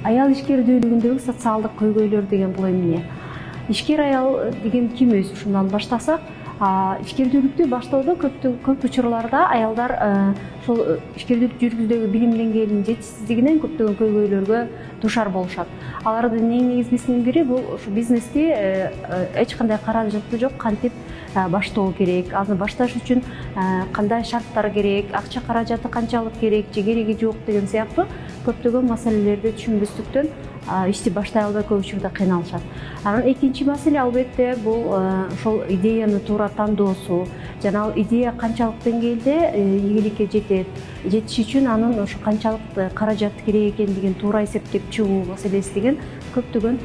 Аял ишкердүүлүгүндөгү социалдык көйгөйлөр деген бул эмне? Ишкер аял деген ким өзү? Ушундан баштасак, ишкердүүлүктү баштоодо көп учурларда аялдар ошол ишкердүүлүк жүргүзүүдөгү билим деңгээлинин жетишсиздигинен көптөгөн көйгөйлөргө дуушар болушат. Алардын эң негизгисинин бири бул ушу бизнести эч кандай каражаты жок кантип баштоо керек, аны башташ үчүн кандай шарттар керек, акча каражаты канчалык керек же кереги жок деген сыяктуу көптөгөн маселелерди түшүнбөстүктөн ишти баштай албай көп учурда кыйналышат. Анан экинчи маселе албетте бул ошол идеяны туура тандоосу жана ал идея канчалык деңгээлде ийгиликке жетиш үчүн анын ошо канчалык каражат керек экендигин туура эсептеп чыгуу маселеси деген көптөгөн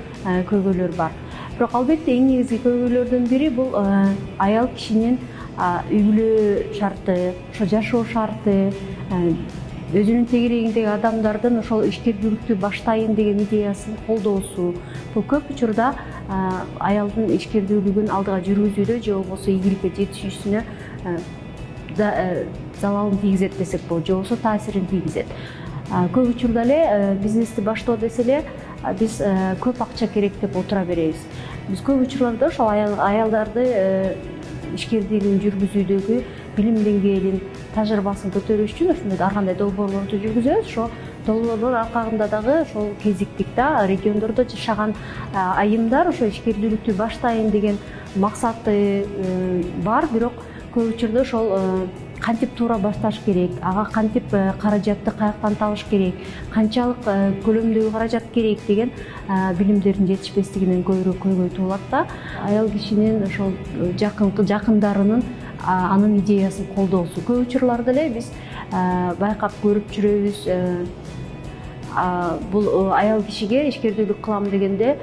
көйгөйлөр бар. Бирок албетте эң негизги көйгөйлөрдүн бири бул аял кишинин үй бүлө шарты, ошо жашоо шарты, өзүнүн тегерегиндеги адамдардын ошол ишкердүүлүктү баштайын деген идеясын колдоосу. Бул көп учурда аялдын ишкердүүлүгүн алдыга жүргүзүүдө же болбосо ийгиликке жетишүүсүнө залалын тийгизет десек болот, же болбосо таасирин тийгизет. Көп учурда эле бизнести баштоо десе эле биз көп акча керек деп отура беребиз. Биз көп учурларда ошол аялдарды ишкердүүлүгүн жүргүзүүдөгү билим деңгээлин, тажрыйбасын көтөрүш үчүн ошондой ар кандай долбоорлорду жүргүзөбүз. Ошо долбоорлор аркагында дагы ошол кезиктик региондордо жашаган айымдар ошо ишкердүүлүктү баштайын деген максаты бар, бирок көп учурда ошол кантип туура башташ керек, ага кантип каражатты каяктан табыш керек, канчалык көлөмдөгү каражат керек деген билимдердин жетишпестигинен көбүрөөк көйгөй туулат да. Аял кишинин ошол жакындарынын анын идеясын колдоосу. Көп учурларда эле биз байкап көрүп жүрөбүз. Бул аял кишиге ишкердүүлүк кылам дегенде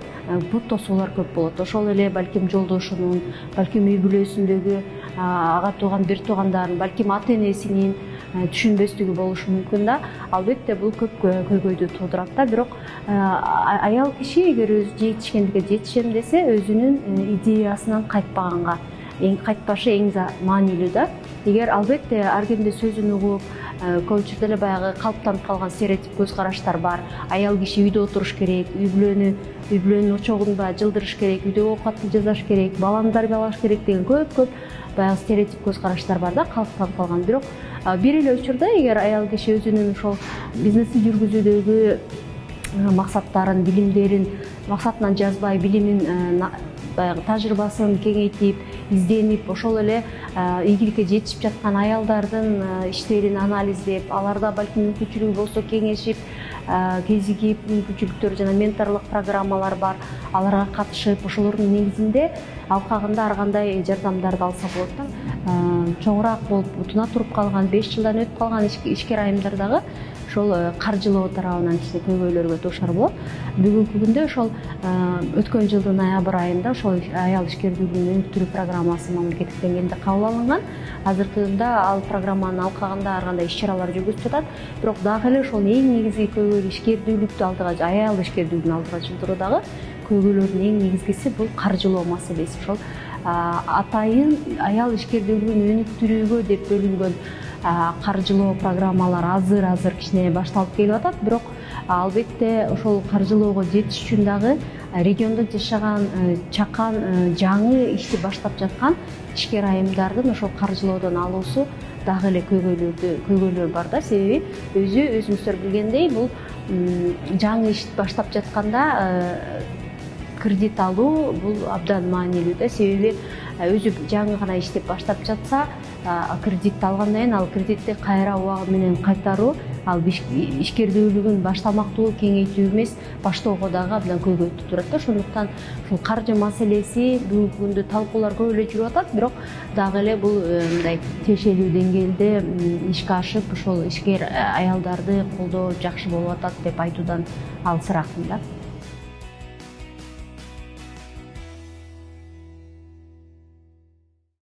бут тосуулар көп болот. Ошол эле балким жолдошунун, балким үй бүлөсүндөгү ага тууган, бир туугандардын, балким ата энесинин түшүнбөстүгү болушу мүмкүн да. Албетте бул көп көйгөйдү туудурат да. Бирок аял киши эгер өзү жетишкендикке жетишем десе, өзүнүн идеясынан кайтпаганга, кайтпашы эң маанилүү да. Эгер албетте ар кимде сөзүн угуп, көп учурда эле баягы калыптанып калган стереотип көз караштар бар. Аял киши үйдө отуруш керек, үй бүлөнүн очогун жылдырыш керек, үйдөгү оокатты жасаш керек, баланы тарбиялаш керек деген көп баягы стереотип көз караштар бар да, калыптанып калган. Бирок бир эле учурда эгер аял киши өзүнүн ошол бизнести жүргүзүүдөгү максаттарын, билимдерин максатынан жазбай, билимин баягы тажрыйбасын кеңейтип, изденип, ошол эле ийгиликке жетишип жаткан аялдардын иштерин анализдеп, аларда балким мүмкүнчүлүгү болсо кеңешип, кезигип, мүмкүнчүлүктөр жана менторлук программалар бар, аларга катышып, ошолордун негизинде алкагында ар кандай жардамдарды алса болот да. Чоңураак болуп, утуна туруп калган, 5 жылдан өтүп калган ишкер айымдар дагы ошол каржылоо тарабынан кичине көйгөйлөргө дуушар болот. Бүгүнкү күндө ошол өткөн жылдын ноябрь айында ошол аял ишкердүүлүгүнүн өнүктүрүү программасы мамлекеттик деңгээлде кабыл алынган. Азыркы күндө ал программанын алкагында ар кандай иш-чаралар жүргүзүп жатат. Бирок дагы эле ошол эң негизги көйгөй ишкердүүлүктү аял ишкердүүлүгүн алдыга жылдыруудагы көйгөйлөрдүн эң негизгиси бул каржылоо маселеси. Ошол атайын аял ишкердүүлүгүн өнүктүрүүгө деп бөлүнгөн каржылоо программалар азыр кичине башталып келип атат. Бирок албетте ошол каржылоого жетиш үчүн дагы региондо жашаган чакан жаңы ишти баштап жаткан ишкер айымдардын ошол каржылоодон алуусу дагы эле көйгөйлөр бар да. Себеби өзүңүздөр билгендей, бул жаңы иш баштап жатканда кредит алуу бул абдан маанилүү да. Себеби өзү жаңы гана иштеп баштап жатса, кредитти алгандан кийин ал кредитти кайра убагы менен кайтаруу, ал ишкердүүлүгүн баштамактуу кеңейтүү эмес, баштоого дагы абдан көйгөй туудурат да. Ошондуктан ушул каржы маселеси бүгүнкү күндө талкуулар көп эле жүрүп атат. Бирок дагы эле бул мындай тиешелүү деңгээлде ишке ашып, ошол ишкер аялдарды колдоо жакшы болуп атат деп айтуудан алысыраакмын да.